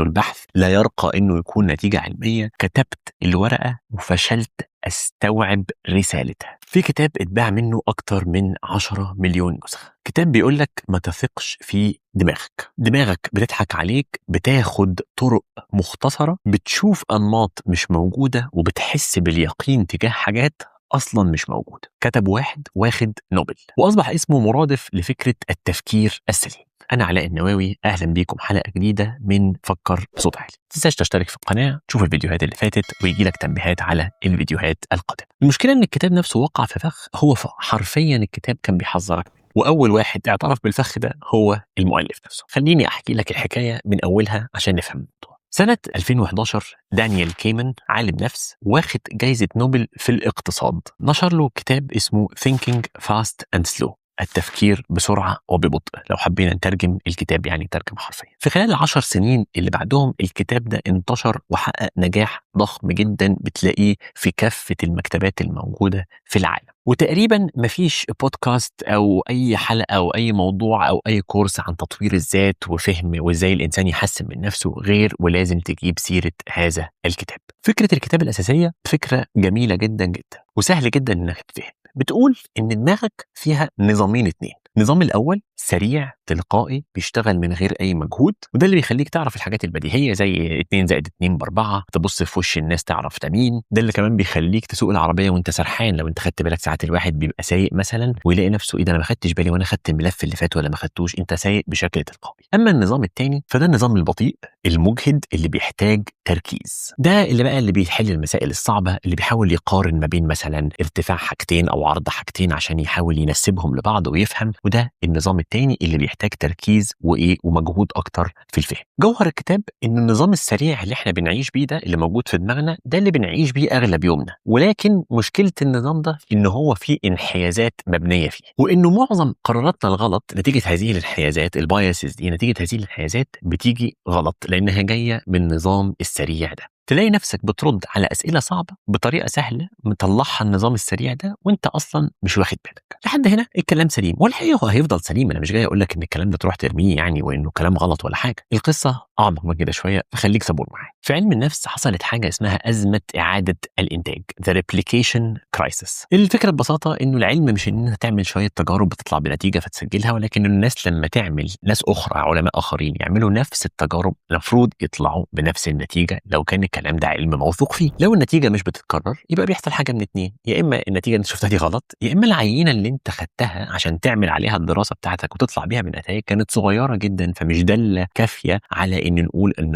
البحث لا يرقى انه يكون نتيجة علمية، كتبت الورقة وفشلت استوعب رسالتها. في كتاب اتباع منه اكتر من 10 مليون نسخة. كتاب بيقولك ما تثقش في دماغك بتضحك عليك، بتاخد طرق مختصرة، بتشوف انماط مش موجودة، وبتحس باليقين تجاه حاجات اصلا مش موجودة. كتب واحد واخد نوبل واصبح اسمه مرادف لفكرة التفكير السليم. أنا علاء النواوي، أهلا بيكم حلقة جديدة من فكر بصوت عالي. تنساش تشترك في القناة، تشوف الفيديوهات اللي فاتت ويجي لك تنبيهات على الفيديوهات القادمة. المشكلة إن الكتاب نفسه وقع في فخ، هو حرفيا الكتاب كان بيحذرك منه، وأول واحد اعترف بالفخ ده هو المؤلف نفسه. خليني أحكي لك الحكاية من أولها عشان نفهم الموضوع. سنة 2011 دانيال كيمان، عالم نفس واخد جايزة نوبل في الاقتصاد، نشر له كتاب اسمه Thinking Fast and Slow، التفكير بسرعة وببطء. لو حبينا نترجم الكتاب يعني ترجم حرفيا. في خلال 10 سنين اللي بعدهم الكتاب ده انتشر وحقق نجاح ضخم جدا، بتلاقيه في كافة المكتبات الموجودة في العالم. وتقريبا مفيش بودكاست أو أي حلقة أو أي موضوع أو أي كورس عن تطوير الذات وفهم وإزاي الإنسان يحسن من نفسه غير ولازم تجيب سيرة هذا الكتاب. فكرة الكتاب الأساسية فكرة جميلة جدا جدا وسهل جدا إنك تفهم. بتقول إن دماغك فيها نظامين اتنين. النظام الأول سريع تلقائي بيشتغل من غير أي مجهود، وده اللي بيخليك تعرف الحاجات البديهية زي 2 زائد 2 ب4، تبص في وش الناس تعرف ده مين. ده اللي كمان بيخليك تسوق العربية وانت سرحان. لو انت خدت بالك ساعات الواحد بيبقى سايق مثلا ويلاقي نفسه ايه ده، انا ما خدتش بالي وانا خدت الملف اللي فات ولا ما خدتوش. انت سايق بشكل تلقائي. اما النظام الثاني فده النظام البطيء المجهد اللي بيحتاج تركيز. ده اللي بيحل المسائل الصعبة، اللي بيحاول يقارن ما بين مثلا ارتفاع حاجتين او عرض حاجتين عشان يحاول ينسبهم لبعض ويفهم. وده النظام الثاني اللي بيحتاج تركيز ومجهود اكتر في الفهم. جوهر الكتاب ان النظام السريع اللي احنا بنعيش بيه ده اللي موجود في دماغنا ده اللي بنعيش بيه اغلب يومنا، ولكن مشكلة النظام ده ان هو فيه انحيازات مبنية فيه، وانه معظم قراراتنا الغلط نتيجة هذه الانحيازات، البايسز دي نتيجة هذه الانحيازات بتيجي غلط لانها جاية من النظام السريع ده. تلاقي نفسك بترد على أسئلة صعبة بطريقة سهلة مطلعها النظام السريع ده وانت أصلا مش واخد بالك. لحد هنا الكلام سليم، والحقيقة هو هيفضل سليم. أنا مش جاي أقول لك إن الكلام ده تروح ترميه يعني وإنه كلام غلط ولا حاجة. القصة أعمق من كده شوية، فخليك صبور معايا. في علم النفس حصلت حاجة اسمها أزمة إعادة الإنتاج، The Replication Crisis. الفكرة ببساطة إنه العلم مش إن أنت تعمل شوية تجارب بتطلع بنتيجة فتسجلها، ولكن الناس لما تعمل، ناس أخرى علماء آخرين يعملوا نفس التجارب المفروض يطلعوا بنفس النتيجة لو كان الكلام ده علم موثوق فيه. لو النتيجة مش بتتكرر يبقى بيحصل حاجة من اتنين، يا إما النتيجة اللي شفتها دي غلط، يا إما العينة اللي أنت خدتها عشان تعمل عليها الدراسة بتاعتك وتطلع بيها بنتائج كانت صغيرة جدا، فمش دالة كافية على إن نقول إن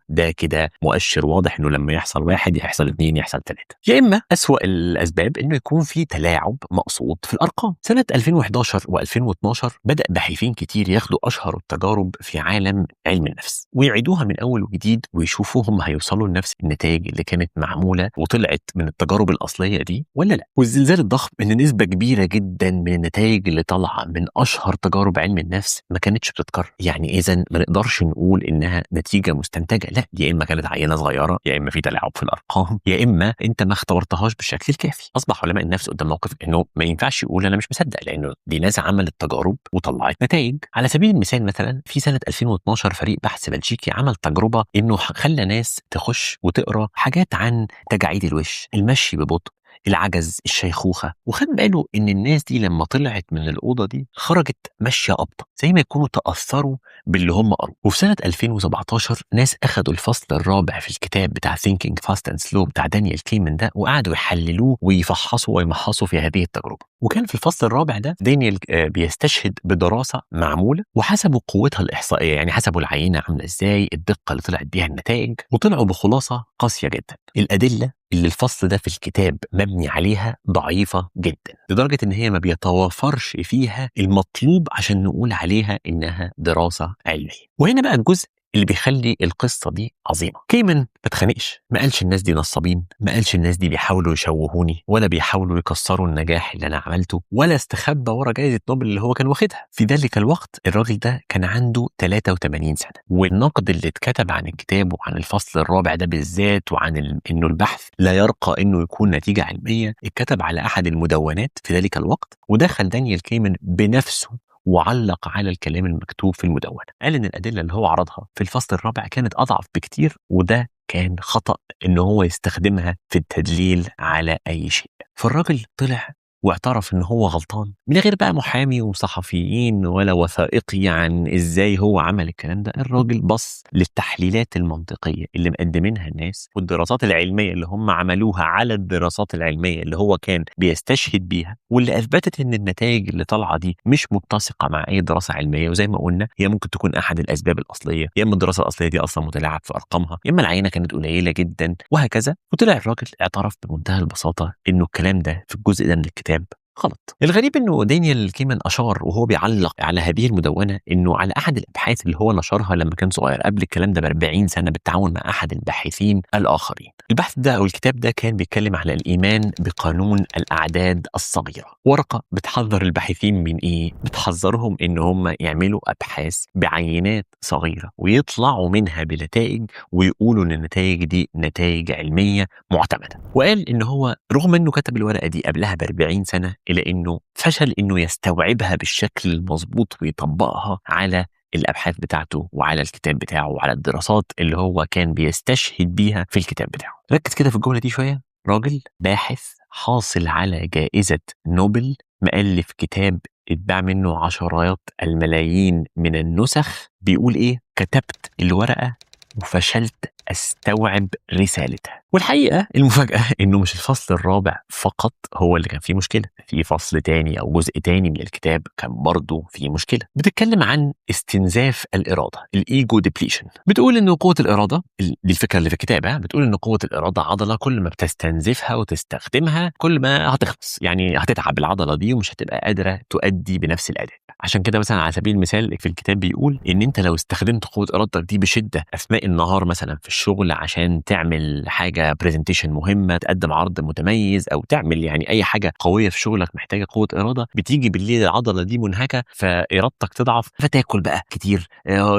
ده كده مؤشر واضح إنه لما يحصل 1 يحصل 2 يحصل 3. يا إما أسوأ الأسباب إنه يكون في تلاعب مقصود في الأرقام. سنة 2011 و2012 بدأ باحثين كتير ياخدوا أشهر التجارب في عالم علم النفس ويعيدوها من أول وجديد ويشوفوا هم هيوصلوا لنفس النتائج اللي كانت معمولة وطلعت من التجارب الأصلية دي ولا لا. والزلزال الضخم إن نسبة كبيرة جدا من النتائج اللي طالعة من أشهر تجارب علم النفس ما كانتش بتتكرر. يعني إذن ما نقدرش نقول إنها نتيجة مستنتجة، لا، يا إما كانت عينة صغيرة، يا إما في تلاعب في الأرقام، يا إما أنت ما اختبرتهاش بالشكل الكافي. أصبح علماء النفس قدام موقف إنه ما ينفعش يقول أنا مش مصدق، لأنه دي ناس عملت تجارب وطلعت نتائج. على سبيل المثال مثلا في سنة 2012 فريق بحث بلجيكي عمل تجربة إنه خلى ناس تخش وتقرأ حاجات عن تجاعيد الوش، المشي ببطء، العجز، الشيخوخة، وخد باله ان الناس دي لما طلعت من الأوضة دي خرجت ماشية أبطأ زي ما يكونوا تأثروا باللي هم قروا. وفي سنة 2017 ناس أخدوا الفصل الرابع في الكتاب بتاع Thinking Fast and Slow بتاع دانيال كيمان ده وقعدوا يحللوه ويفحصوا ويمحصوا في هذه التجربة. وكان في الفصل الرابع ده دانيال بيستشهد بدراسة معمولة وحسبوا قوتها الإحصائية، يعني حسبوا العينة عاملة إزاي، الدقة اللي طلعت بيها النتائج، وطلعوا بخلاصة قاسية جدا. الأدلة اللي الفصل ده في الكتاب مبني عليها ضعيفة جدا لدرجة ان هي ما بيتوافرش فيها المطلوب عشان نقول عليها انها دراسة علمية. وهنا بقى الجزء اللي بيخلي القصة دي عظيمة. كيمان ما اتخانقش، ما قالش الناس دي نصابين، ما قالش الناس دي بيحاولوا يشوهوني ولا بيحاولوا يكسروا النجاح اللي انا عملته، ولا استخبى ورا جائزة نوبل اللي هو كان واخدها. في ذلك الوقت الراجل ده كان عنده 83 سنة، والنقد اللي اتكتب عن الكتاب وعن الفصل الرابع ده بالذات وعن انه البحث لا يرقى انه يكون نتيجة علمية اتكتب على احد المدونات في ذلك الوقت. ودخل دانيال كيمان بنفسه وعلق على الكلام المكتوب في المدونة. قال إن الأدلة اللي هو عرضها في الفصل الرابع كانت أضعف بكتير، وده كان خطأ إن هو يستخدمها في التدليل على أي شيء. فالراجل طلع واعترف إن هو غلطان من غير بقى محامي وصحفيين ولا وثائقي عن إزاي هو عمل الكلام ده. الراجل بص للتحليلات المنطقية اللي مقدمينها الناس والدراسات العلمية اللي هم عملوها على الدراسات العلمية اللي هو كان بيستشهد بيها، واللي أثبتت إن النتائج اللي طالعة دي مش متسقة مع أي دراسة علمية. وزي ما قلنا هي ممكن تكون أحد الأسباب الأصلية، يا إما الدراسة الأصلية دي أصلا متلاعب في أرقامها، يا إما العينة كانت قليلة جدا، وهكذا. وطلع الراجل اعترف بمنتهى البساطة إنه الكلام ده في الجزء ده من الكتاب غلط. الغريب انه دانيال كيمان اشار وهو بيعلق على هذه المدونه انه على احد الابحاث اللي هو نشرها لما كان صغير قبل الكلام ده ب40 سنه بالتعاون مع احد الباحثين الاخرين. البحث ده او الكتاب ده كان بيتكلم على الايمان بقانون الاعداد الصغيره. ورقه بتحذر الباحثين من ايه؟ بتحذرهم ان هم يعملوا ابحاث بعينات صغيره ويطلعوا منها بنتائج ويقولوا ان النتائج دي نتائج علميه معتمده. وقال ان هو رغم انه كتب الورقه دي قبلها ب40 سنه إلى إنه فشل إنه يستوعبها بالشكل المظبوط ويطبقها على الأبحاث بتاعته وعلى الكتاب بتاعه وعلى الدراسات اللي هو كان بيستشهد بيها في الكتاب بتاعه. ركز كده في الجملة دي شوية. راجل باحث حاصل على جائزة نوبل، مؤلف كتاب اتباع منه عشرات الملايين من النسخ، بيقول إيه؟ كتبت الورقة وفشلت استوعب رسالتها. والحقيقه المفاجاه انه مش الفصل الرابع فقط هو اللي كان فيه مشكله، في فصل تاني او جزء تاني من الكتاب كان برضه فيه مشكله. بتتكلم عن استنزاف الاراده، الايجو ديبليشن. بتقول ان قوه الاراده دي الفكره اللي في الكتاب، بتقول ان قوه الاراده عضله كل ما بتستنزفها وتستخدمها كل ما هتخلص، يعني هتتعب العضله دي ومش هتبقى قادره تؤدي بنفس الاداء. عشان كده مثلا على سبيل المثال في الكتاب بيقول ان انت لو استخدمت قوه ارادتك دي بشده اثناء النهار مثلا في الشغل عشان تعمل حاجه برزنتيشن مهمه، تقدم عرض متميز، او تعمل يعني اي حاجه قويه في شغلك محتاجه قوه اراده، بتيجي بالليل العضله دي منهكه فارادتك تضعف، فتاكل بقى كتير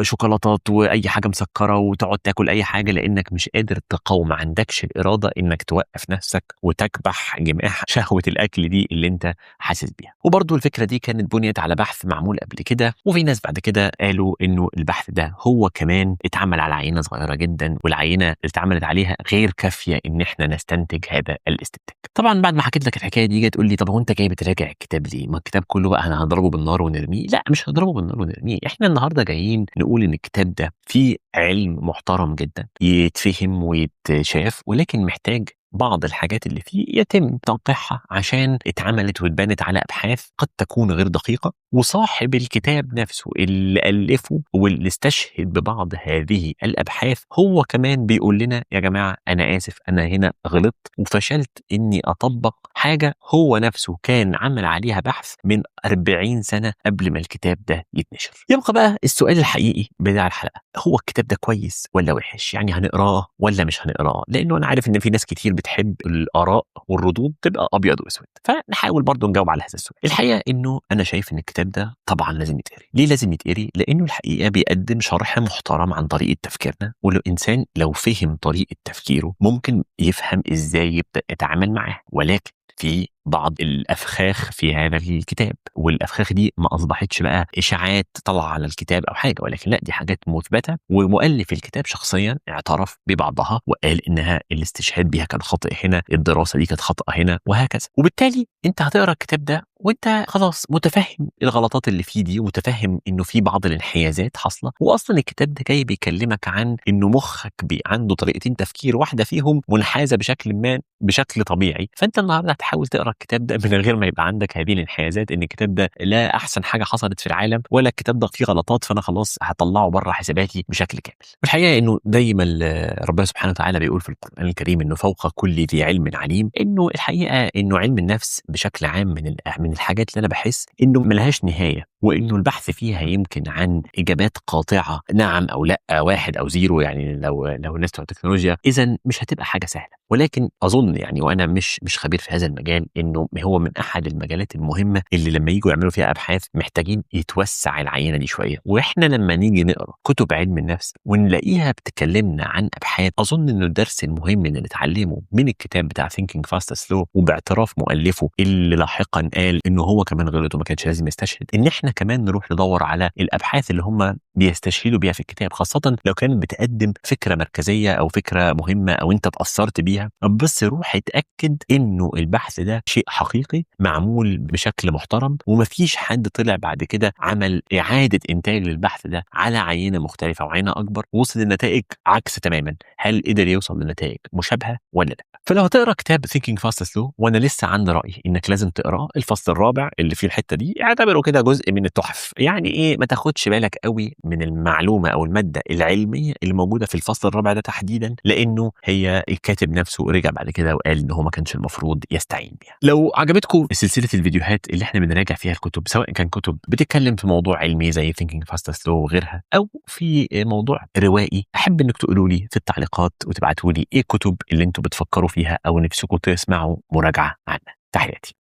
شوكولاتات واي حاجه مسكره وتقعد تاكل اي حاجه لانك مش قادر تقاوم، ما عندكش الاراده انك توقف نفسك وتكبح جماح شهوه الاكل دي اللي انت حاسس بيها. وبرضه الفكره دي كانت بنيت على بحث معمول قبل كده، وفي ناس بعد كده قالوا انه البحث ده هو كمان اتعمل على عينه صغيره جدا، والعينه اللي اتعملت عليها غير كافيه ان احنا نستنتج هذا الاستنتاج. طبعا بعد ما حكيت لك الحكايه دي جاي تقول لي طب هو انت جاي بتراجع الكتاب ليه؟ ما الكتاب كله بقى انا هضربه بالنار ونرميه؟ لا، مش هضربه بالنار ونرميه. احنا النهارده جايين نقول ان الكتاب ده فيه علم محترم جدا يتفهم ويتشاف، ولكن محتاج بعض الحاجات اللي فيه يتم تنقيحها عشان اتعملت واتبنت على ابحاث قد تكون غير دقيقه. وصاحب الكتاب نفسه اللي الفه واللي استشهد ببعض هذه الابحاث هو كمان بيقول لنا يا جماعه انا اسف، انا هنا غلطت وفشلت اني اطبق حاجه هو نفسه كان عمل عليها بحث من 40 سنه قبل ما الكتاب ده يتنشر. يبقى بقى السؤال الحقيقي بتاع الحلقه، هو الكتاب ده كويس ولا وحش؟ يعني هنقراه ولا مش هنقراه؟ لانه انا عارف ان في ناس كتير بتحب الاراء والردود تبقى ابيض واسود، فنحاول برضو نجاوب على هذا السؤال. الحقيقه انه انا شايف ان الكتاب ده طبعا لازم يتقري. ليه لازم يتقري؟ لانه الحقيقه بيقدم شرح محترم عن طريقه تفكيرنا، والانسان لو فهم طريقه تفكيره ممكن يفهم ازاي يبدا يتعامل معاه. ولكن في بعض الافخاخ في هذا الكتاب، والافخاخ دي ما اصبحتش بقى اشاعات طالعه على الكتاب او حاجه، ولكن لا، دي حاجات مثبته، ومؤلف الكتاب شخصيا اعترف ببعضها وقال انها الاستشهاد بها كان خاطئ هنا، الدراسه دي كانت خطأ هنا، وهكذا. وبالتالي انت هتقرا الكتاب ده وانت خلاص متفهم الغلطات اللي فيه دي، ومتفهم انه في بعض الانحيازات حاصله. واصلا الكتاب ده جاي بيكلمك عن انه مخك عنده طريقتين تفكير، واحده فيهم منحازه بشكل ما بشكل طبيعي. فانت النهارده هتحاول تقرا الكتاب ده من غير ما يبقى عندك هذه الانحيازات ان الكتاب ده لا احسن حاجه حصلت في العالم، ولا الكتاب ده فيه غلطات فانا خلاص هطلعه بره حساباتي بشكل كامل. والحقيقه انه دايما ربنا سبحانه وتعالى بيقول في القران الكريم انه فوق كل ذي علم عليم. انه الحقيقه انه علم النفس بشكل عام من الحاجات اللي انا بحس انه ملهاش نهايه، وانه البحث فيها يمكن عن اجابات قاطعه نعم او لا، واحد او زيرو، يعني لو الناس بتوع التكنولوجيا، اذا مش هتبقى حاجه سهله. ولكن اظن يعني، وانا مش خبير في هذا المجال، انه هو من احد المجالات المهمه اللي لما يجوا يعملوا فيها ابحاث محتاجين يتوسع العينه دي شويه. واحنا لما نيجي نقرا كتب علم النفس ونلاقيها بتكلمنا عن ابحاث، اظن انه الدرس المهم اللي نتعلمه من الكتاب بتاع Thinking Fast Slow، وباعتراف مؤلفه اللي لاحقا قال انه هو كمان غلط وما كانش لازم يستشهد، ان احنا كمان نروح ندور على الابحاث اللي هم بيستشهدوا بيها في الكتاب، خاصه لو كانت بتقدم فكره مركزيه او فكره مهمه او انت اتاثرت بيها. بس روح اتاكد انه البحث ده شيء حقيقي معمول بشكل محترم، ومفيش حد طلع بعد كده عمل اعاده انتاج للبحث ده على عينه مختلفه وعينه اكبر وصل لنتائج عكس تماما. هل قدر يوصل لنتائج مشابهه ولا لا؟ فلو هتقرا كتاب Thinking Fast Slow، وانا لسه عندي راي انك لازم تقراه، الفصل الرابع اللي فيه الحته دي اعتبره كده جزء من التحف. يعني ايه، ما تاخدش بالك قوي من المعلومه او الماده العلميه اللي موجوده في الفصل الرابع ده تحديدا، لانه هي الكاتب نفسه رجع بعد كده وقال ان هو ما كانش المفروض يستعين بيها. لو عجبتكم سلسله الفيديوهات اللي احنا بنراجع فيها الكتب، سواء كان كتب بتتكلم في موضوع علمي زي Thinking Fast Slow وغيرها، او في موضوع روائي، احب انك تقولوا لي في التعليقات وتبعتوا لي ايه الكتب اللي انتم بتفكروا فيها او نفسكم تسمعوا مراجعه عنها. تحياتي.